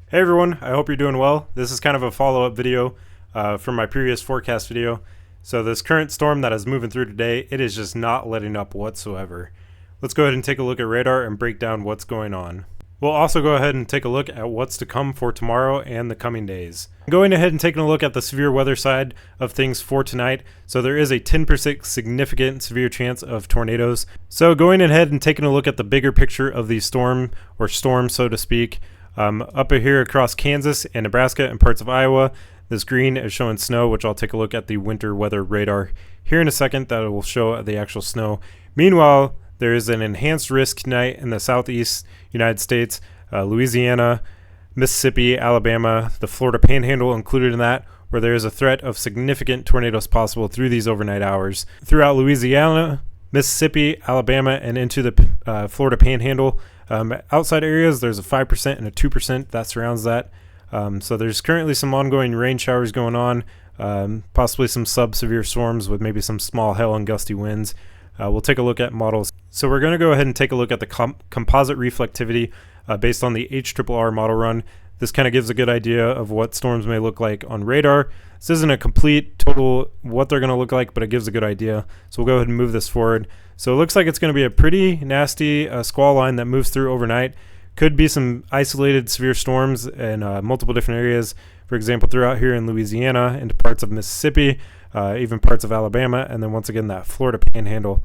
Hey everyone, I hope you're doing well. This is kind of a follow-up video from my previous forecast video. So this current storm that is moving through today, it is just not letting up whatsoever. Let's go ahead and take a look at radar and break down what's going on. We'll also go ahead and take a look at what's to come for tomorrow and the coming days. Going ahead and taking a look at the severe weather side of things for tonight. So there is a 10% significant severe chance of tornadoes. So going ahead and taking a look at the bigger picture of the storm, or storm so to speak. Up here across Kansas and Nebraska and parts of Iowa, this green is showing snow, which I'll take a look at the winter weather radar here in a second. That will show the actual snow. Meanwhile, there is an enhanced risk tonight in the southeast United States, Louisiana, Mississippi, Alabama, the Florida Panhandle included in that, where there is a threat of significant tornadoes possible through these overnight hours. Throughout Louisiana, Mississippi, Alabama, and into the Florida Panhandle, outside areas, there's a 5% and a 2% that surrounds that. So there's currently some ongoing rain showers going on, possibly some sub-severe storms with maybe some small hail and gusty winds. We'll take a look at models. So we're going to go ahead and take a look at the composite reflectivity based on the HRRR model run. This kind of gives a good idea of what storms may look like on radar. This isn't a complete total what they're going to look like, but it gives a good idea. So we'll go ahead and move this forward. So it looks like it's going to be a pretty nasty squall line that moves through overnight. Could be some isolated severe storms in multiple different areas. For example, throughout here in Louisiana, into parts of Mississippi, even parts of Alabama, and then once again that Florida Panhandle.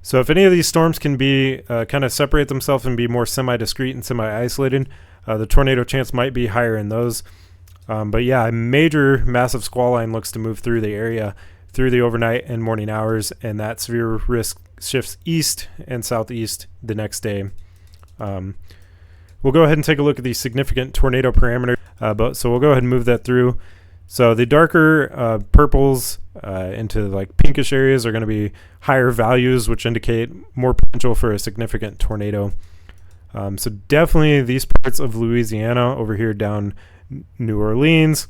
So if any of these storms can be kind of separate themselves and be more semi-discrete and semi-isolated, the tornado chance might be higher in those. But yeah, a major massive squall line looks to move through the area through the overnight and morning hours, and that severe risk shifts east and southeast the next day. We'll go ahead and take a look at the significant tornado parameter. So we'll go ahead and move that through. So the darker purples into like pinkish areas are going to be higher values, which indicate more potential for a significant tornado. So definitely these parts of Louisiana over here down New Orleans.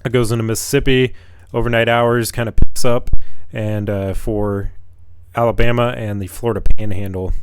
It goes into Mississippi. Overnight hours kind of picks up. And for Alabama and the Florida Panhandle.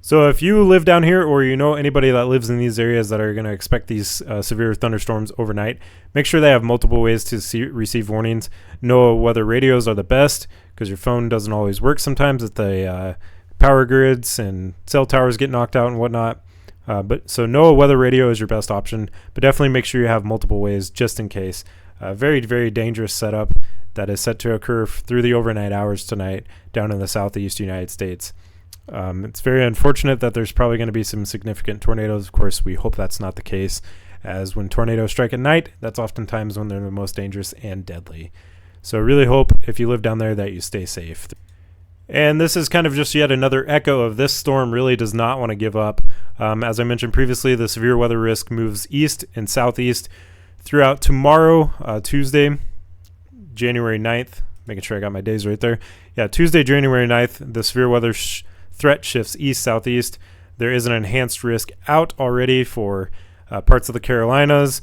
So if you live down here, or you know anybody that lives in these areas that are going to expect these severe thunderstorms overnight, make sure they have multiple ways to receive warnings. NOAA weather radios are the best because your phone doesn't always work sometimes if the power grids and cell towers get knocked out and whatnot. So NOAA weather radio is your best option, but definitely make sure you have multiple ways just in case. Very, very dangerous setup that is set to occur through the overnight hours tonight down in the southeast United States. It's very unfortunate that there's probably going to be some significant tornadoes. Of course, we hope that's not the case, as when tornadoes strike at night, that's oftentimes when they're the most dangerous and deadly. So really hope if you live down there that you stay safe. And this is kind of just yet another echo of this storm really does not want to give up. As I mentioned previously, the severe weather risk moves east and southeast throughout tomorrow, Tuesday, January 9th. Making sure I got my days right there. Yeah, Tuesday, January 9th, the severe weather threat shifts east-southeast. There is an enhanced risk out already for parts of the Carolinas,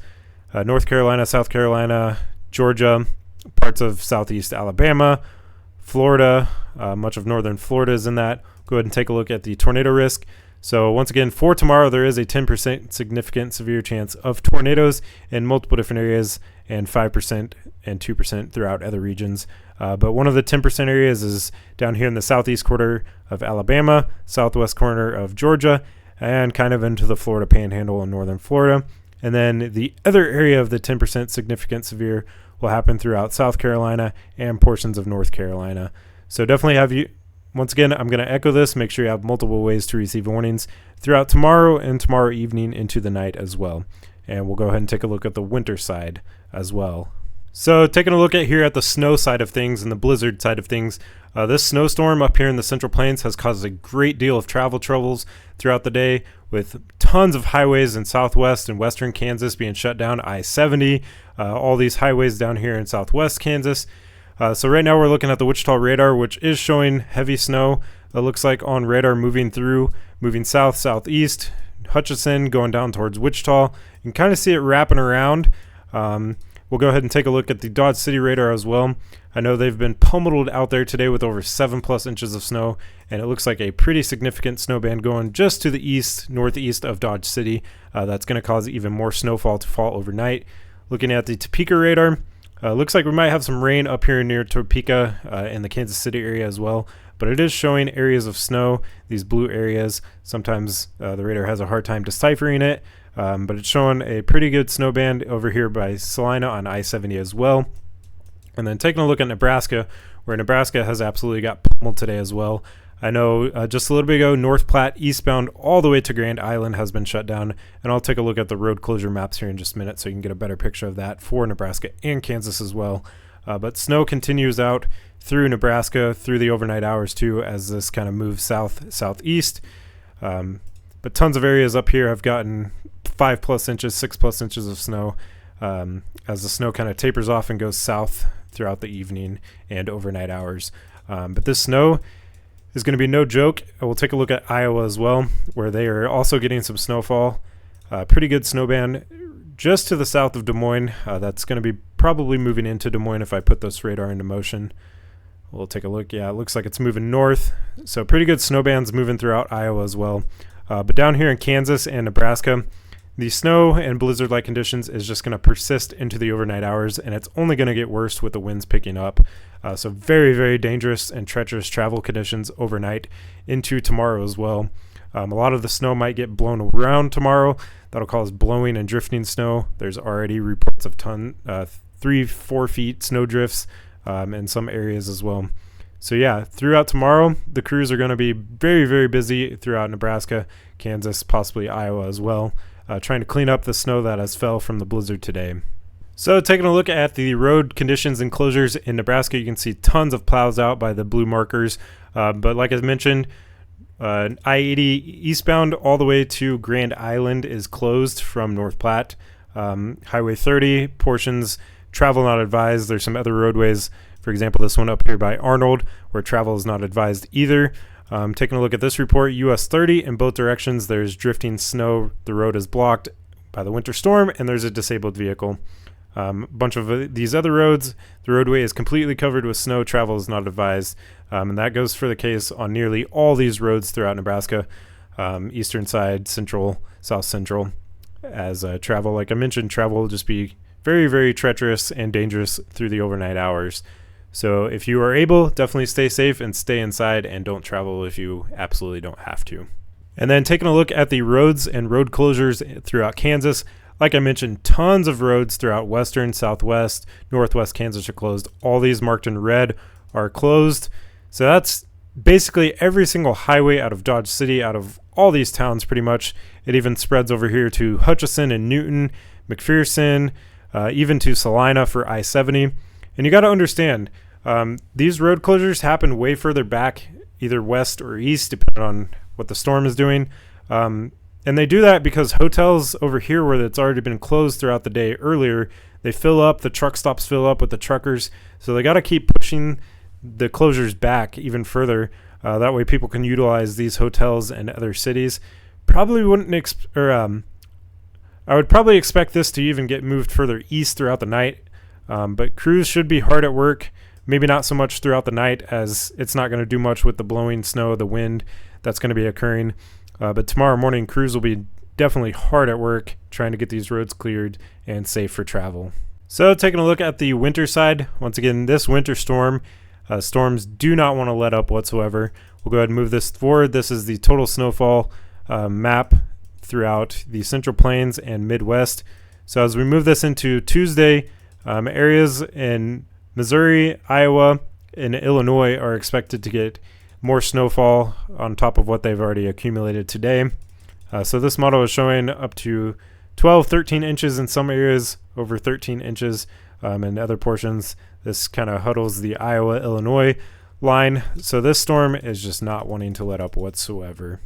North Carolina, South Carolina, Georgia, parts of southeast Alabama, Florida, much of northern Florida is in that. Go ahead and take a look at the tornado risk. So once again, for tomorrow, there is a 10% significant severe chance of tornadoes in multiple different areas, and 5% and 2% throughout other regions. But one of the 10% areas is down here in the southeast quarter of Alabama, southwest corner of Georgia, and kind of into the Florida Panhandle in northern Florida. And then the other area of the 10% significant severe will happen throughout South Carolina and portions of North Carolina. So definitely once again, I'm going to echo this. Make sure you have multiple ways to receive warnings throughout tomorrow and tomorrow evening into the night as well. And we'll go ahead and take a look at the winter side as well. So taking a look at here at the snow side of things and the blizzard side of things, this snowstorm up here in the Central Plains has caused a great deal of travel troubles throughout the day, with tons of highways in southwest and western Kansas being shut down, I-70, all these highways down here in southwest Kansas. So right now we're looking at the Wichita radar, which is showing heavy snow. It looks like on radar moving south, southeast, Hutchinson going down towards Wichita. You can kind of see it wrapping around. We'll go ahead and take a look at the Dodge City radar as well. I know they've been pummeled out there today with over 7+ inches of snow, and it looks like a pretty significant snow band going just to the east, northeast of Dodge City. That's going to cause even more snowfall to fall overnight. Looking at the Topeka radar, looks like we might have some rain up here near Topeka in the Kansas City area as well, but it is showing areas of snow, these blue areas. Sometimes the radar has a hard time deciphering it, but it's showing a pretty good snow band over here by Salina on I-70 as well. And then taking a look at Nebraska, where Nebraska has absolutely got pummeled today as well. I know just a little bit ago, North Platte eastbound all the way to Grand Island has been shut down, and I'll take a look at the road closure maps here in just a minute so you can get a better picture of that for Nebraska and Kansas as well. But snow continues out through Nebraska through the overnight hours too, as this kind of moves southeast. But tons of areas up here have gotten 5+ inches, 6+ inches of snow, as the snow kind of tapers off and goes south throughout the evening and overnight hours. But this snow is going to be no joke. We'll take a look at Iowa as well, where they are also getting some snowfall. Pretty good snow band just to the south of Des Moines. That's going to be probably moving into Des Moines if I put this radar into motion. We'll take a look. Yeah, it looks like it's moving north. So pretty good snow bands moving throughout Iowa as well. But down here in Kansas and Nebraska, the snow and blizzard-like conditions is just going to persist into the overnight hours, and it's only going to get worse with the winds picking up. So very, very dangerous and treacherous travel conditions overnight into tomorrow as well. A lot of the snow might get blown around tomorrow. That'll cause blowing and drifting snow. There's already reports of 3-4 feet snow drifts in some areas as well. So yeah, throughout tomorrow, the crews are going to be very, very busy throughout Nebraska, Kansas, possibly Iowa as well, trying to clean up the snow that has fell from the blizzard today. So taking a look at the road conditions and closures in Nebraska, you can see tons of plows out by the blue markers. But like I mentioned, I-80 eastbound all the way to Grand Island is closed from North Platte. Highway 30 portions, travel not advised. There's some other roadways, for example, this one up here by Arnold, where travel is not advised either. Taking a look at this report, US 30 in both directions, there's drifting snow. The road is blocked by the winter storm, and there's a disabled vehicle. A bunch of these other roads, the roadway is completely covered with snow. Travel is not advised, and that goes for the case on nearly all these roads throughout Nebraska, eastern side, central, south central. As travel, like I mentioned, travel will just be very, very treacherous and dangerous through the overnight hours. So if you are able, definitely stay safe and stay inside, and don't travel if you absolutely don't have to. And then taking a look at the roads and road closures throughout Kansas, like I mentioned, tons of roads throughout western, southwest, northwest Kansas are closed. All these marked in red are closed. So that's basically every single highway out of Dodge City, out of all these towns pretty much. It even spreads over here to Hutchinson and Newton, McPherson, even to Salina for I-70. And you got to understand, these road closures happen way further back, either west or east, depending on what the storm is doing. And they do that because hotels over here where it's already been closed throughout the day earlier, they fill up, the truck stops fill up with the truckers. So they got to keep pushing the closures back even further. That way people can utilize these hotels and other cities. Probably wouldn't I would probably expect this to even get moved further east throughout the night. But crews should be hard at work. Maybe not so much throughout the night, as it's not going to do much with the blowing snow, the wind that's going to be occurring. But tomorrow morning, crews will be definitely hard at work trying to get these roads cleared and safe for travel. So taking a look at the winter side, once again, this winter storm, storms do not want to let up whatsoever. We'll go ahead and move this forward. This is the total snowfall map throughout the Central Plains and Midwest. So as we move this into Tuesday, areas in Missouri, Iowa, and Illinois are expected to get more snowfall on top of what they've already accumulated today. So this model is showing up to 12, 13 inches in some areas, over 13 inches in other portions. This kind of huddles the Iowa-Illinois line. So this storm is just not wanting to let up whatsoever.